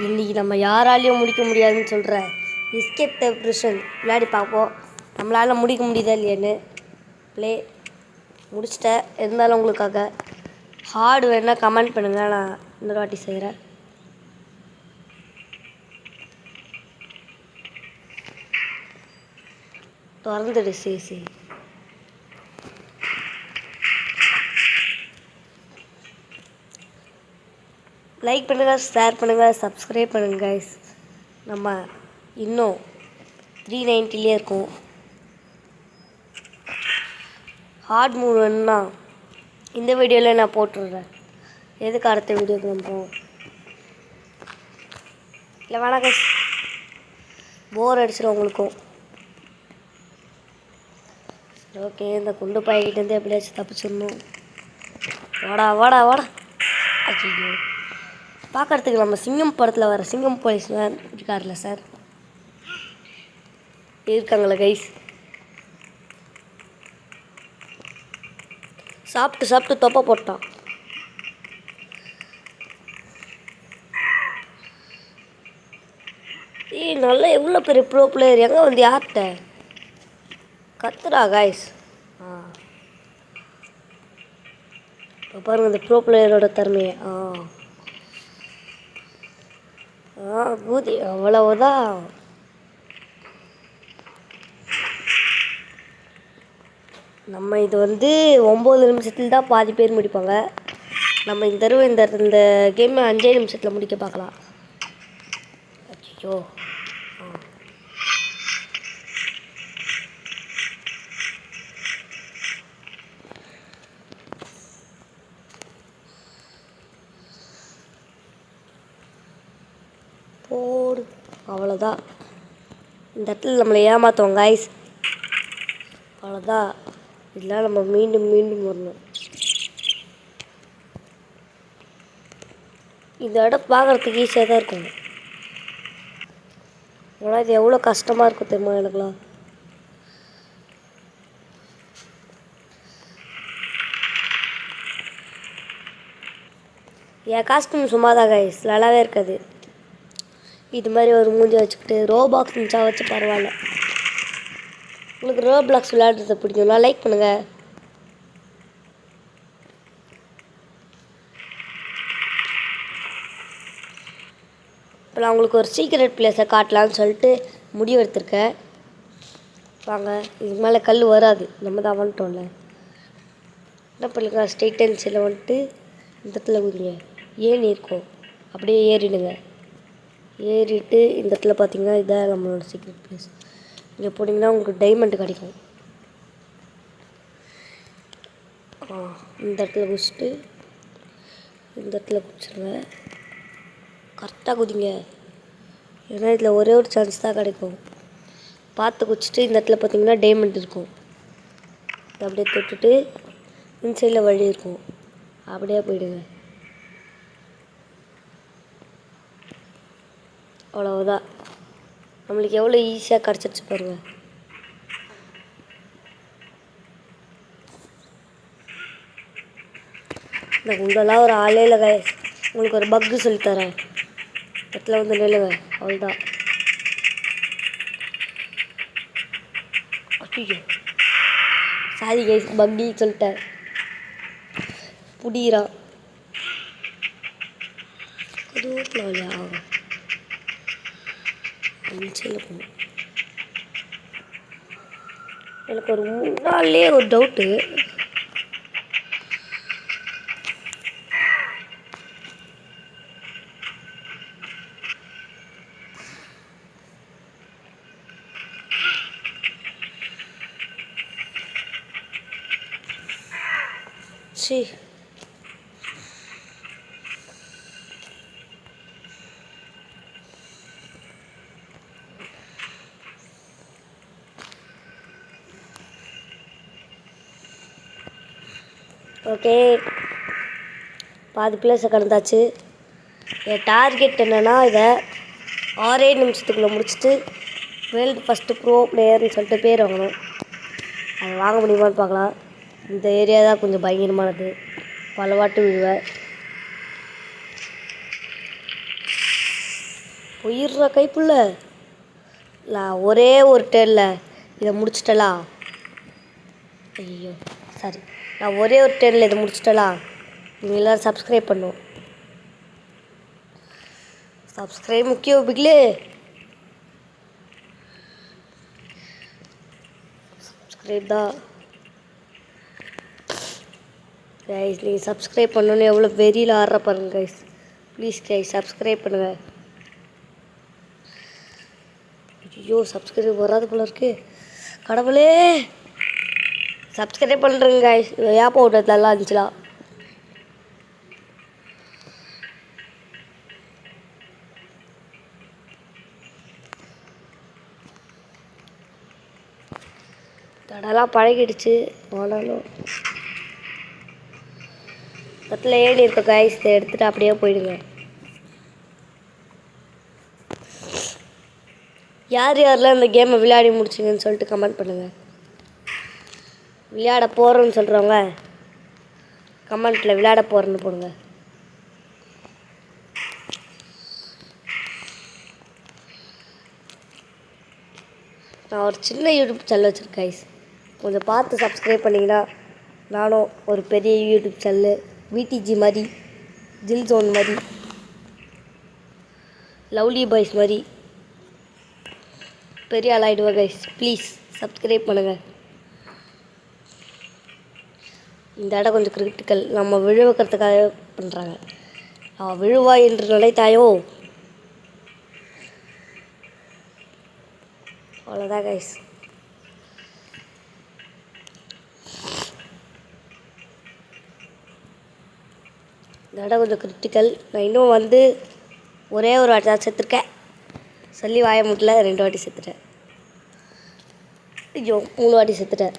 இன்றைக்கி நம்ம யாராலையும் முடிக்க முடியாதுன்னு சொல்கிற எஸ்கேப் த ப்ரிசன் விளையாடி பார்ப்போம். நம்மளால் முடிக்க முடியுதா இல்லையான்னு. ப்ளே முடிச்சிட்டேன். இருந்தாலும் உங்களுக்காக ஹார்டு வேணால் கமெண்ட் பண்ணுங்கள், நான் இன்னொரு வாட்டி செய்கிறேன். திறந்துடு. சரி லைக் பண்ணுங்கள், ஷேர் பண்ணுங்கள், சப்ஸ்கிரைப் பண்ணுங்கள் கைஸ். நம்ம இன்னும் 390லே இருக்கும். ஹார்ட் மூவ் வேணும்னா இந்த வீடியோவில் நான் போட்டுடுறேன். எதுக்கு அடுத்த வீடியோக்கு நம்ம போவோம் இல்லை வேணா கைஸ், போர் அடிச்சிடும் உங்களுக்கும். ஓகே, இந்த குண்டு பாய்கிட்டேருந்து எப்படியாச்சும் தப்பிச்சிடணும். வாடா வாடா வாடா. ஐயோ, பார்க்குறதுக்கு நம்ம சிங்கம் படத்தில் வர சிங்கம் போலீஸ் இருக்கார்ல சார், இருக்காங்களே கைஸ். சாப்பிட்டு தொப்பை போட்டான். நல்லா எவ்வளோ பெரிய ப்ரோ பிளேயர் எங்கே வந்து யார்கிட்ட கத்துறா கைஸ். இப்போ பாருங்கள் இந்த ப்ரோ பிளேயரோட திறமையை. பூதி அவ்வளவுதான். நம்ம இது 9 நிமிஷத்தில் தான் பாதி பேர் முடிப்பாங்க. நம்ம இந்த தடவை இந்த கேமை 5 நிமிஷத்தில் முடிக்க பார்க்கலாம். ஐயோ, போடு. அவ்வளோதான். இந்த இடத்துல நம்மளை ஏமாற்றுவோம் கைஸ். அவ்வளோதான். இதெல்லாம் நம்ம மீண்டும் வரணும். இந்த இடம் பார்க்குறதுக்கு ஈஸியாக தான் இருக்கும். ஆனால் இது எவ்வளோ கஷ்டமாக இருக்கும் தெரியுமா எனக்குலாம். என் காஸ்ட்யூம் சும்மா தான் கைஸ், நல்லாவே இருக்காது. இது மாதிரி ஒரு மூஞ்சி வச்சுக்கிட்டு ரோபாக்ஸ் இருந்துச்சா வச்சு பரவாயில்ல. உங்களுக்கு ரோப்ளாக்ஸ் விளையாடுறது பிடிக்கும்னா லைக் பண்ணுங்கள். இப்போ நான் உங்களுக்கு ஒரு சீக்ரெட் பிளேஸை காட்டலான்னு சொல்லிட்டு முடிவு எடுத்திருக்கேன். வாங்க, இதுக்கு மேலே கல் வராது, நம்ம தான் வந்துட்டோம்ல. என்ன பண்ணுங்க, ஸ்ட்ரெயிட் அண்ட் வந்துட்டு இந்த இடத்துல குதிங்க. ஏணி இருக்கும், அப்படியே ஏறிடுங்க. ஏறிட்டு இந்த இடத்துல பார்த்தீங்கன்னா இதான் நம்மளோட சீக்ரெட் பிளேஸ். இங்கே போனீங்கன்னா உங்களுக்கு டைமண்ட் கிடைக்கும். இந்த இடத்துல குதிச்சுட்டு இந்த இடத்துல குதிச்சுருங்க. கரெக்டாக குதிங்க, ஏன்னா இதில் ஒரே ஒரு சான்ஸ் தான் கிடைக்கும். பார்த்து குதிச்சுட்டு இந்த இடத்துல பார்த்தீங்கன்னா டைமண்ட் இருக்கும். அப்படியே தொட்டுட்டு இன்சைடில் வழி இருக்கும், அப்படியே போயிடுங்க. அவ்வளவுதான். நம்மளுக்கு எவ்வளோ ஈஸியாக கிடச்சிருச்சு பாருங்க. இந்த குண்டெல்லாம் ஒரு ஆளே இல்லை கைஸ். உங்களுக்கு ஒரு பக்கு சொல்லித்தரேன். இடத்துல நில்லுங்க, அவ்வளோதான். ஐயோ, சாரி கைஸ், பக்கி சொல்லிட்டேன். புடிகிறான் தூரத்தில் வழியா ஆகும். எனக்கு ஒரு முன்னாலே ஒரு டவுட்டு. சரி, ஓகே, பாதி பிளேஸை கடந்தாச்சு. என் டார்கெட் என்னென்னா இதை 6 நிமிஷத்துக்குள்ளே முடிச்சுட்டு வேர்ல்டு ஃபஸ்ட்டு ப்ரோ பிளேயர்னு சொல்லிட்டு பேர் வாங்கணும். அதை வாங்க முடியுமான்னு பார்க்கலாம். இந்த ஏரியா தான் கொஞ்சம் பயங்கரமானது. பல வாட்டு விழுவேன். போயிடுறா கைப்புள்ள. நான் ஒரே ஒரு டேர்னில் இதை முடிச்சிட்டலா. ஐயோ சாரி, நான் ஒரே ஒரு டேர்னில் இதை முடிச்சிட்டலா. நீங்கள் எல்லோரும் சப்ஸ்கிரைப் பண்ணும். சப்ஸ்கிரைப் முக்கியம் பிக்லே. சப்ஸ்கிரைப் தான் கைஸ். நீங்கள் சப்ஸ்கிரைப் பண்ணணுன்னு எவ்வளோ வெறியில் ஆடுற பாருங்க கைஸ். ப்ளீஸ் கைஸ் சப்ஸ்கிரைப் பண்ணுங்கள். ஐயோ சப்ஸ்கிரைப் வராது போல இருக்கு. கடவுளே சப்ஸ்கிரைப் பண்ணுறேங்க கைஸ். ஏப்போ விட்டதுலாம் இருந்துச்சுலாம். தடலாம் பழகிடுச்சு. ஆனாலும் பத்தில் ஏறி இருக்க கைஸ். இதை எடுத்துகிட்டு அப்படியே போயிடுங்க. யார் யாரெல்லாம் இந்த கேமை விளையாடி முடிச்சிங்கன்னு சொல்லிட்டு கமெண்ட் பண்ணுங்கள். விளையாட போகிறோன்னு சொல்கிறவங்க கமெண்ட்டில் விளையாட போகிறேன்னு போடுங்க. நான் ஒரு சின்ன யூடியூப் சேனல் வச்சுருக்கேன் கைஸ். கொஞ்சம் பார்த்து சப்ஸ்கிரைப் பண்ணிங்கன்னா நானும் ஒரு பெரிய யூடியூப் சேனலு விடிஜி மாதிரி, ஜில் ஜோன் மாதிரி, லவ்லி பாய்ஸ் மாதிரி பெரிய ஆளாயிடுவேன் கைஸ். ப்ளீஸ் சப்ஸ்கிரைப் பண்ணுங்கள். இந்த இடம் கொஞ்சம் கிரிட்டிக்கல். நம்ம விழுவக்கிறதுக்காக பண்ணுறாங்க. விழுவாய் என்று நினைத்தாயோ. அவ்வளோதான் கைஸ். இந்த இடம் கொஞ்சம் கிரிட்டிக்கல். நான் இன்னும் வந்து ஒரே ஒரு வாட்டி தான் செத்துருக்கேன். சொல்லி வாய முடியல. 2 வாட்டி செத்துட்டேன். ஐயோ 3 வாட்டி செத்துட்டேன்.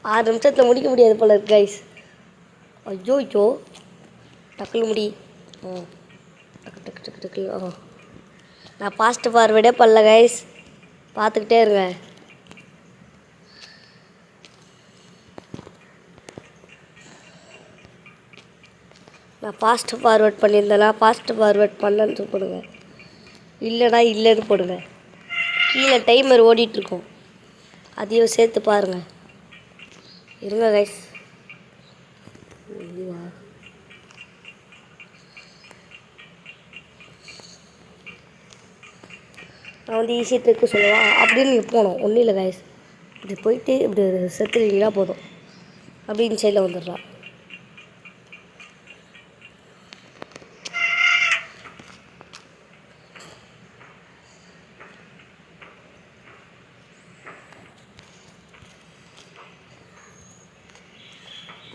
6 நிமிஷத்தில் முடிக்க முடியாது போல இருக்கு கைஸ். ஐயோ ஐயோ டக்குனு முடி. டக்கு டக்கு டக்கு டக்கு. நான் ஃபாஸ்ட்டு ஃபார்வேர்டே பண்ணல கைஸ். பார்த்துக்கிட்டே இருங்க. நான் ஃபாஸ்ட்டு ஃபார்வேர்ட் பண்ணியிருந்தேன்னா ஃபாஸ்ட்டு ஃபார்வேர்ட் பண்ணலன்னு போடுங்க. இல்லைனா இல்லைன்னு போடுங்க. கீழே டைமர் ஓடிட்டுருக்கோம். அதையும் சேர்த்து பாருங்கள். இருங்க கைஸ். நான் வந்து ஈஸி ட்ரிக்கு சொல்லுவா அப்படின்னு நீங்கள் போகணும். ஒன்றும் இல்லை கைஸ். இப்படி போயிட்டு இப்படி செத்துறீங்களா போதும். அப்படின்னு சைடில் வந்துடுறா.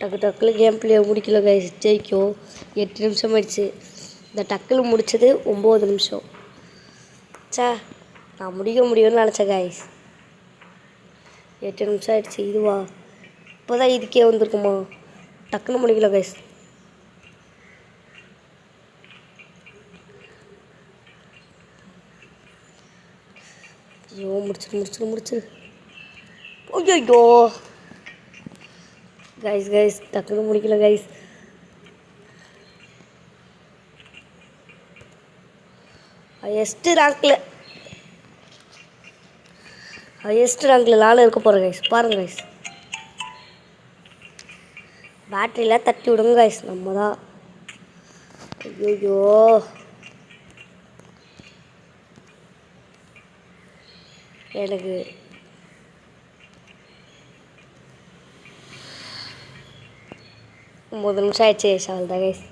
டக்கு டக்குல கேம் பிளே முடிக்கல கைஸ். ஜெயிக்கும் 8 நிமிஷம் ஆயிடுச்சு. இந்த டக்குல முடிச்சது 9 நிமிஷம். சே நான் முடியும்னு நினச்சேன் கைஸ். 8 நிமிஷம் ஆயிடுச்சு. இதுவா இப்போ தான் இதுக்கே வந்திருக்குமா? டக்குன்னு முடிக்கல கைஸ். ஐயோ முடிச்சிரு. ஐயோ கைஸ் டக்குன்னு முடிக்கல கைஸ். ஹையஸ்ட் ரேங்கில் நானும் இருக்க போகிறேன் கைஸ். பாருங்க கைஸ். பேட்டரியில் தட்டி விடுங்க கைஸ். நம்ம தான். ஐயோ எனக்கு ஒம்பது நிமிஷம் ஆயிடுச்சு. அவ்வளோதான் கைஸ்.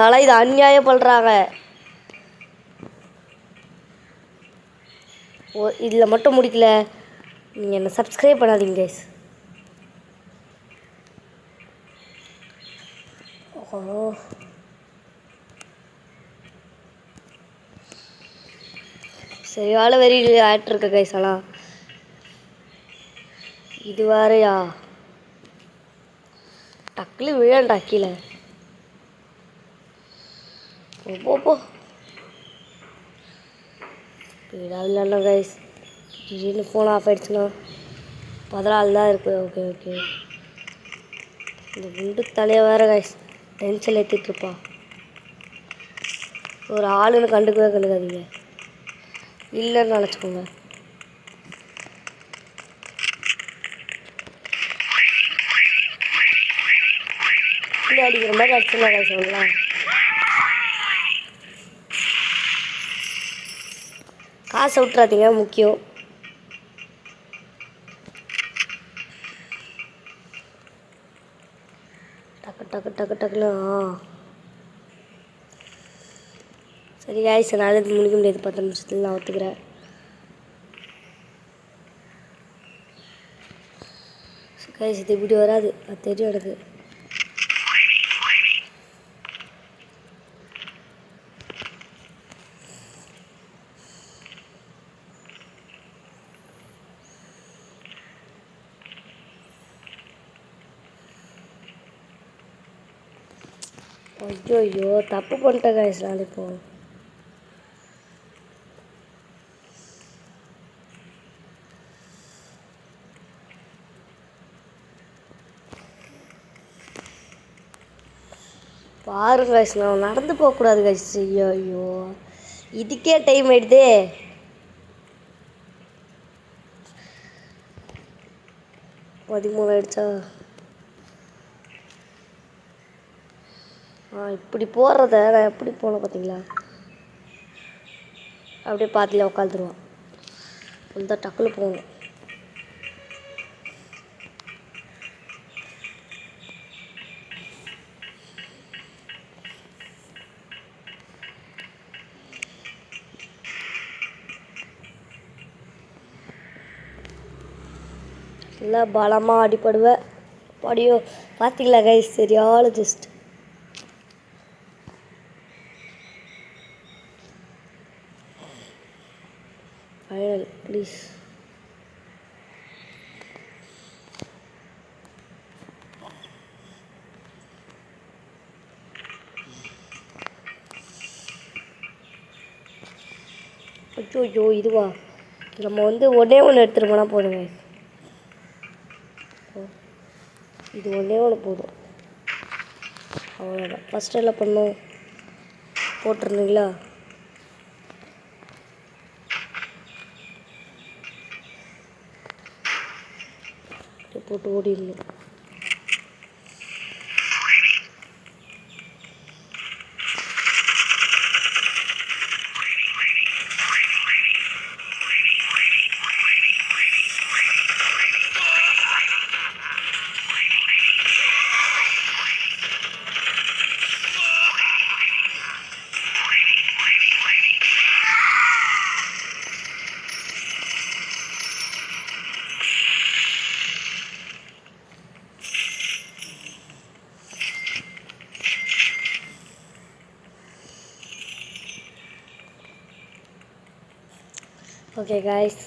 ஆனால் இது அநியாயம் பண்ணுறாங்க. இதில் மட்டும் முடிக்கல. நீங்கள் என்ன சப்ஸ்கிரைப் பண்ணாதீங்க கைஸ். சரியான வெறி ஆகிட்டுருக்க கைஸ். ஆனால் இது வேறையா டக்குலு விழண்டா கீழே. போ விழாவில்ல கைஸ். திடீர்னு ஃபோன் ஆஃப் ஆகிடுச்சுன்னா 14 தான் இருக்குது. ஓகே இந்த குண்டு தலையை வேறு கைஸ். டென்ஷன் ஏற்றிட்டுருப்பா. ஒரு ஆளுன்னு கண்டுக்காதீங்க, இல்லைன்னு நினச்சிக்கோங்க. இல்லை அடிக்கிற மாதிரி அடிச்சுலாம் சொல்லலாம். காசை விட்டுறாதீங்க, முக்கியம். டக்கு டக்கு டக்கு டக்குன்னு சரி காய்ஸ், என்னால் இது முடிக்க முடியாது 10 நிமிஷத்தில், நான் ஒத்துக்கிறேன். காய்ஸ் இது இப்படி வராது, அது தெரியும் எனக்கு. ஐயோ தப்பு பண்ணிட்டேன் காய்ஸ் நான் இப்போ. பாருங்க காய்ஸ், நான் நடந்து போகக்கூடாது காய்ஸ். ஐயோ இதுக்கே டைம் ஆயிடுதே. ஆயிடுச்சா? இப்படி போடுறத நான் எப்படி போனேன் பார்த்தீங்களா? அப்படியே பாத்தியில் உட்காந்துருவான். அந்த டக்குன்னு போகணும். நல்லா பலமாக அடிப்படுவேன். படியோ பார்த்தீங்களா கைஸ், சரியான ஜஸ்ட். Final please. ஐயோ இதுவா? நம்ம வந்து ஒன்றே ஒன்று எடுத்துகிட்டு போனால் போதுங்க. இது ஒன்றே ஒன்று போதும், அவ்வளோதான். ஃபஸ்ட்டு என்ன பண்ணோம், போட்டிருந்தீங்களா? போட்டு ஓடிடணும். ஓகே காய்ஸ்,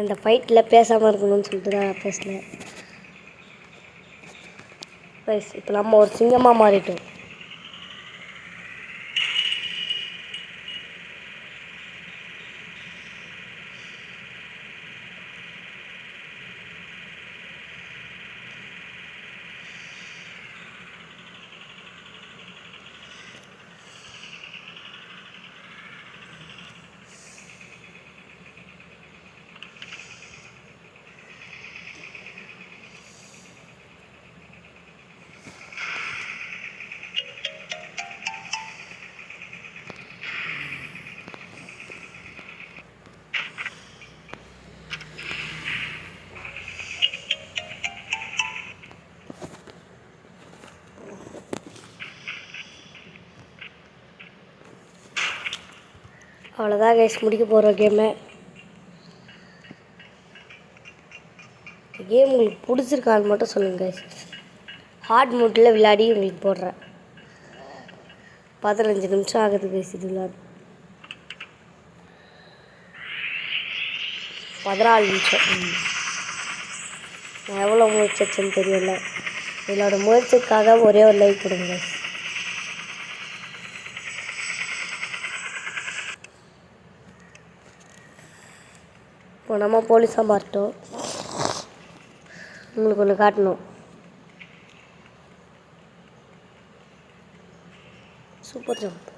இந்த ஃபைட்டில் பேசாமல் இருக்கணும்னு சொல்லிட்டு தான் பேசல காய்ஸ். இப்போ நம்ம ஒரு சிங்கமாக மாறிட்டோம். அவ்வளோதான் கைஸ், முடிக்க போகிற கேமை. கேம் உங்களுக்கு பிடிச்சிருக்கான்னு மட்டும் சொல்லுங்கள் கைஸ். ஹார்ட் மோட்டில் விளையாடி உங்களுக்கு போடுறேன். 15 நிமிஷம் ஆகுது கைஸ் இது விளையாடு. 14 நிமிஷம். நான் எவ்வளோ முயற்சிச்சேன்னு தெரியல. என்னோட முயற்சிக்காக ஒரே ஒரு லைக் கொடுங்க கைஸ். இப்போ நம்ம போலீஸாக மாட்டோம். உங்களுக்கு ஒன்று காட்டணும். Super jump.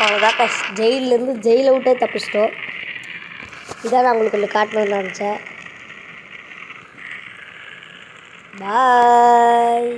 அவ்வளோதான் ஜெயிலேருந்து ஜெயிலை விட்டே தப்பிச்சிட்டோம். இதான் நான் உங்களுக்கு காட்டணும்னு நினச்சேன். பாய்.